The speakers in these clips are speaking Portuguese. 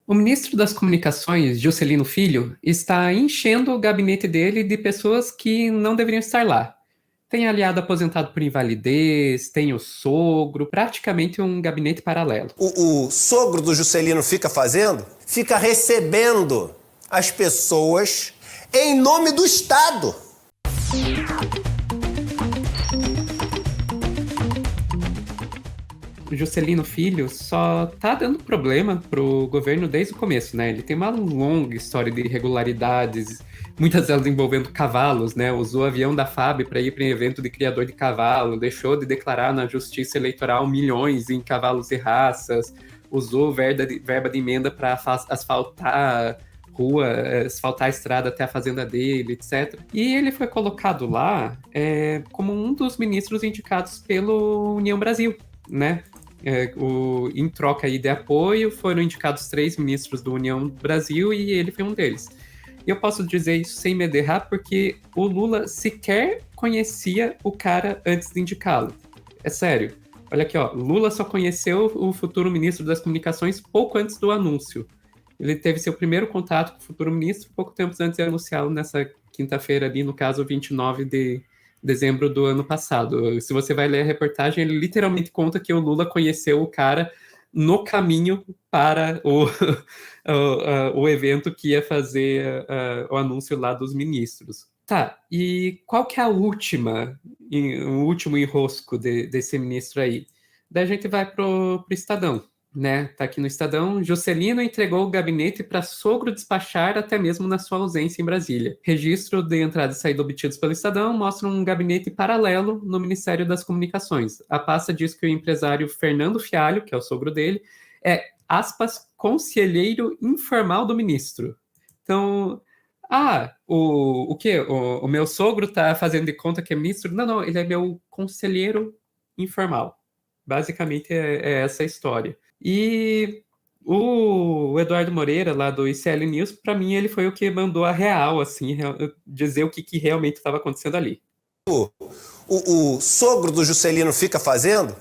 O ministro das Comunicações, Juscelino Filho, está enchendo o gabinete dele de pessoas que não deveriam estar lá. Tem aliado aposentado por invalidez, tem o sogro, praticamente um gabinete paralelo. O sogro do Juscelino fica fazendo? Fica recebendo as pessoas em nome do Estado. O Juscelino Filho só tá dando problema pro governo desde o começo, né? Ele tem uma longa história de irregularidades, muitas delas envolvendo cavalos, né? Usou o avião da FAB para ir para um evento de criador de cavalo, deixou de declarar na Justiça Eleitoral milhões em cavalos e raças, usou verba de emenda para asfaltar rua, asfaltar a estrada até a fazenda dele, etc. E ele foi colocado lá como um dos ministros indicados pelo União Brasil, né? Em troca aí de apoio, foram indicados 3 ministros do União Brasil e ele foi um deles. E eu posso dizer isso sem me errar, porque o Lula sequer conhecia o cara antes de indicá-lo. É sério. Olha aqui, ó. Lula só conheceu o futuro ministro das Comunicações pouco antes do anúncio. Ele teve seu primeiro contato com o futuro ministro pouco tempo antes de anunciá-lo nessa quinta-feira ali, no caso, 29 de dezembro do ano passado. Se você vai ler a reportagem, ele literalmente conta que o Lula conheceu o cara no caminho para o evento que ia fazer o anúncio lá dos ministros. Tá, e qual que é o último enrosco desse ministro aí? Daí a gente vai pro Estadão, né? Tá aqui no Estadão. Juscelino entregou o gabinete para sogro despachar até mesmo na sua ausência em Brasília. Registro de entrada e saída obtidos pelo Estadão mostra um gabinete paralelo no Ministério das Comunicações. A pasta diz que o empresário Fernando Fialho, que é o sogro dele, é, aspas, conselheiro informal do ministro. Então, o quê? O meu sogro tá fazendo de conta que é ministro? Não, ele é meu conselheiro informal. Basicamente é essa a história. E o Eduardo Moreira, lá do ICL News, para mim ele foi o que mandou a real, assim, dizer o que realmente estava acontecendo ali. O sogro do Juscelino fica fazendo?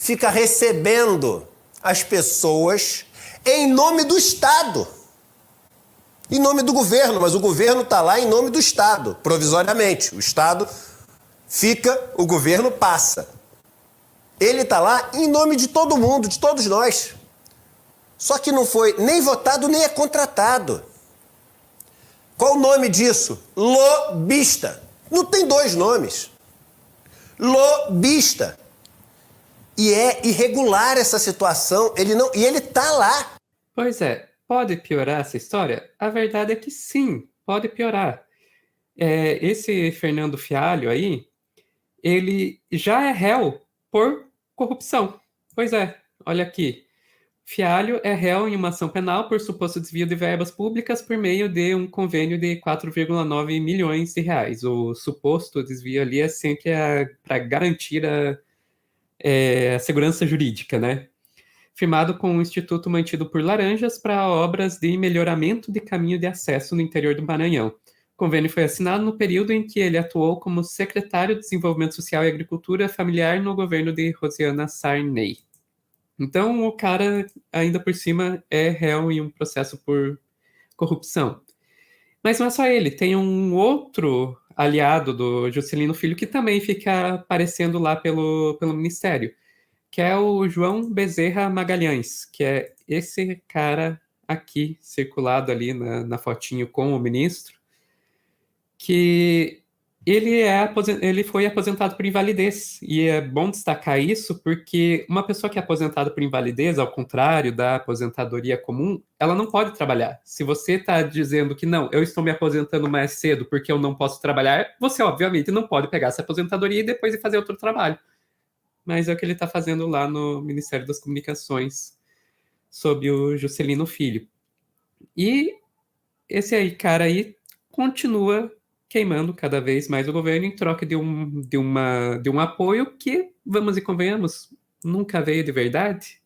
Fica recebendo as pessoas em nome do Estado. Em nome do governo, mas o governo está lá em nome do Estado, provisoriamente. O Estado fica, o governo passa. Ele está lá em nome de todo mundo, de todos nós. Só que não foi nem votado, nem é contratado. Qual o nome disso? Lobista. Não tem 2 nomes. Lobista. E é irregular essa situação. E ele está lá. Pois é, pode piorar essa história? A verdade é que sim, pode piorar. Esse Fernando Fialho aí, ele já é réu por corrupção. Pois é, olha aqui. Fialho é réu em uma ação penal por suposto desvio de verbas públicas por meio de um convênio de 4,9 milhões de reais. O suposto desvio ali é sempre para garantir a segurança jurídica, né? Firmado com um instituto mantido por Laranjas para obras de melhoramento de caminho de acesso no interior do Maranhão. O convênio foi assinado no período em que ele atuou como secretário de Desenvolvimento Social e Agricultura Familiar no governo de Rosiana Sarney. Então, o cara, ainda por cima, é réu em um processo por corrupção. Mas não é só ele, tem um outro aliado do Juscelino Filho que também fica aparecendo lá pelo ministério, que é o João Bezerra Magalhães, que é esse cara aqui, circulado ali na fotinho com o ministro, que ele foi aposentado por invalidez. E é bom destacar isso porque uma pessoa que é aposentada por invalidez, ao contrário da aposentadoria comum, ela não pode trabalhar. Se você está dizendo que não, eu estou me aposentando mais cedo porque eu não posso trabalhar, você obviamente não pode pegar essa aposentadoria e depois ir fazer outro trabalho. Mas é o que ele está fazendo lá no Ministério das Comunicações, sob o Juscelino Filho. E esse aí, cara aí, continua queimando cada vez mais o governo em troca de um apoio que, vamos e convenhamos, nunca veio de verdade.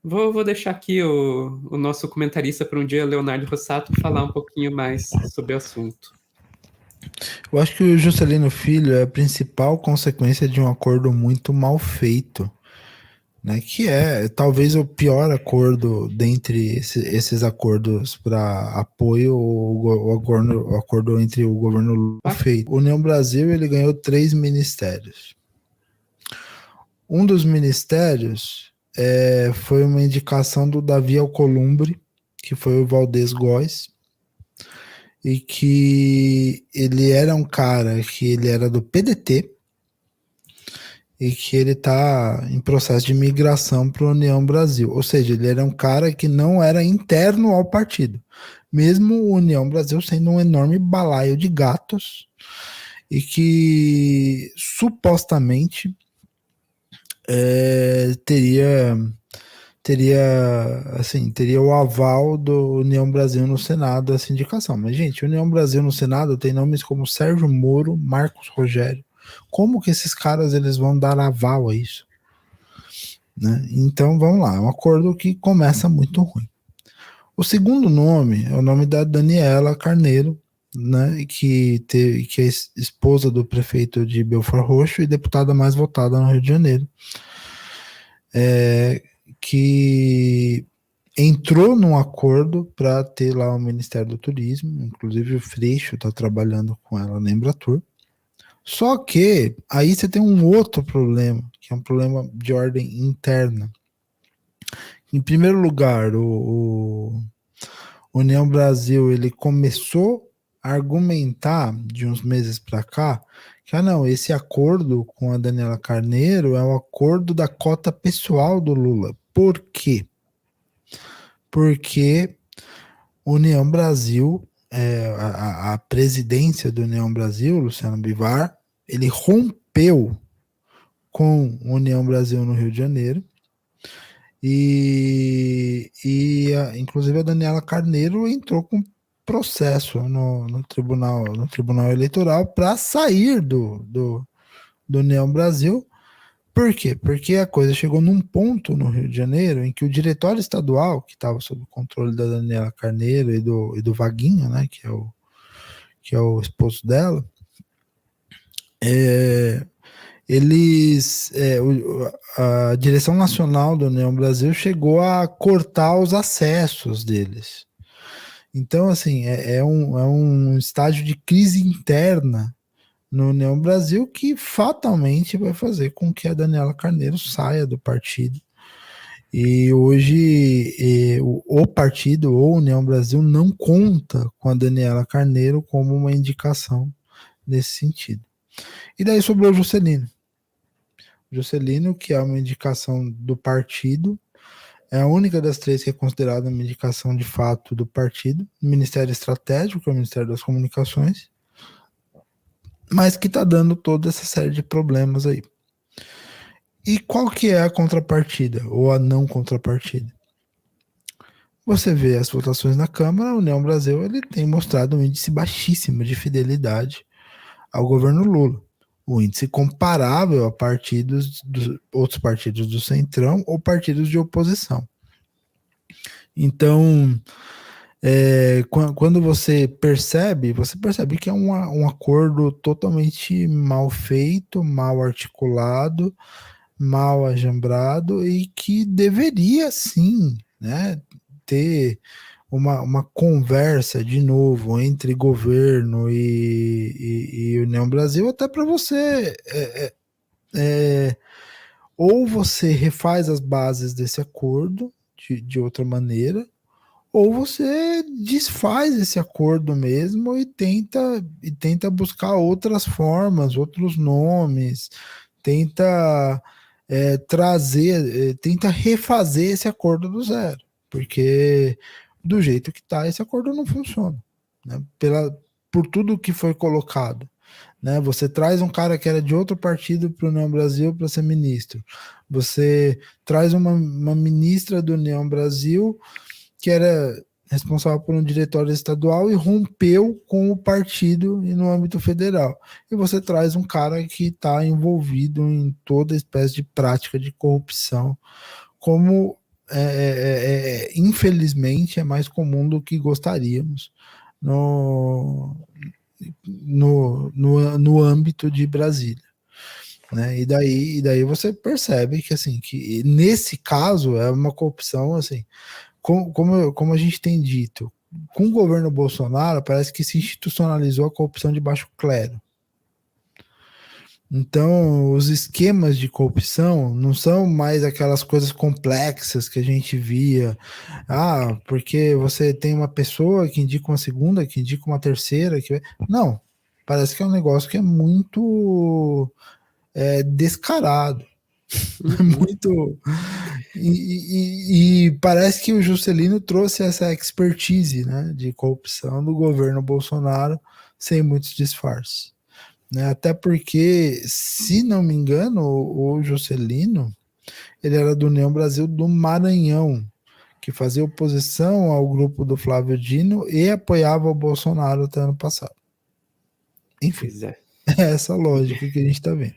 Vou deixar aqui o nosso comentarista para um dia, Leonardo Rossato, falar um pouquinho mais sobre o assunto. Eu acho que o Juscelino Filho é a principal consequência de um acordo muito mal feito. né, que é talvez o pior acordo dentre esses acordos para apoio, o acordo entre o governo Lula feito. O União Brasil ele ganhou 3 ministérios. Um dos ministérios foi uma indicação do Davi Alcolumbre, que foi o Valdez Góes, e que ele era um cara que ele era do PDT, e que ele está em processo de migração para a União Brasil. Ou seja, ele era um cara que não era interno ao partido. Mesmo o União Brasil sendo um enorme balaio de gatos e que supostamente teria o aval do União Brasil no Senado, essa indicação. Mas, gente, União Brasil no Senado tem nomes como Sérgio Moro, Marcos Rogério. Como que esses caras eles vão dar aval a isso? Né? Então, vamos lá, é um acordo que começa muito ruim. O segundo nome é o nome da Daniela Carneiro, né, que é esposa do prefeito de Belford Roxo e deputada mais votada no Rio de Janeiro, que entrou num acordo para ter lá o Ministério do Turismo, inclusive o Freixo está trabalhando com ela na Embratur. Só que aí você tem um outro problema, que é um problema de ordem interna. Em primeiro lugar, o União Brasil ele começou a argumentar de uns meses para cá que não, esse acordo com a Daniela Carneiro é um acordo da cota pessoal do Lula. Por quê? Porque União Brasil, a presidência do União Brasil, Luciano Bivar, ele rompeu com União Brasil no Rio de Janeiro e inclusive a Daniela Carneiro entrou com processo no tribunal eleitoral para sair do União Brasil. Por quê? Porque a coisa chegou num ponto no Rio de Janeiro em que o diretório estadual, que estava sob o controle da Daniela Carneiro e do Vaguinho, né, que é o esposo dela, a direção nacional da União Brasil chegou a cortar os acessos deles. Então, assim, é um estágio de crise interna no União Brasil que fatalmente vai fazer com que a Daniela Carneiro saia do partido. E hoje o partido, ou União Brasil, não conta com a Daniela Carneiro como uma indicação nesse sentido. E daí sobrou o Juscelino. Juscelino, que é uma indicação do partido, é a única das três que é considerada uma indicação de fato do partido, Ministério Estratégico, que é o Ministério das Comunicações, mas que está dando toda essa série de problemas aí. E qual que é a contrapartida, ou a não contrapartida? Você vê as votações na Câmara, a União Brasil ele tem mostrado um índice baixíssimo de fidelidade ao governo Lula. O índice comparável a outros partidos do Centrão ou partidos de oposição. Então, quando você percebe que é um acordo totalmente mal feito, mal articulado, mal ajambrado e que deveria sim, né, ter uma conversa de novo entre governo e União Brasil, até para você ou você refaz as bases desse acordo de outra maneira, ou você desfaz esse acordo mesmo e tenta buscar outras formas, outros nomes, tenta tenta refazer esse acordo do zero, porque do jeito que está, esse acordo não funciona, né? Por tudo que foi colocado, né? Você traz um cara que era de outro partido para o União Brasil para ser ministro, você traz uma ministra do União Brasil que era responsável por um diretório estadual e rompeu com o partido e no âmbito federal. E você traz um cara que está envolvido em toda espécie de prática de corrupção, como infelizmente é mais comum do que gostaríamos no âmbito de Brasília. né? E daí você percebe que, assim, que nesse caso é uma corrupção, assim, como a gente tem dito, com o governo Bolsonaro parece que se institucionalizou a corrupção de baixo clero. Então, os esquemas de corrupção não são mais aquelas coisas complexas que a gente via. Ah, porque você tem uma pessoa que indica uma segunda, que indica uma terceira. Não, parece que é um negócio que é muito descarado. Muito. E parece que o Juscelino trouxe essa expertise, né, de corrupção do governo Bolsonaro sem muitos disfarces. Né? Até porque, se não me engano, o Juscelino ele era do União Brasil do Maranhão, que fazia oposição ao grupo do Flávio Dino e apoiava o Bolsonaro até ano passado. Enfim, Pois é. é essa lógica que a gente está vendo.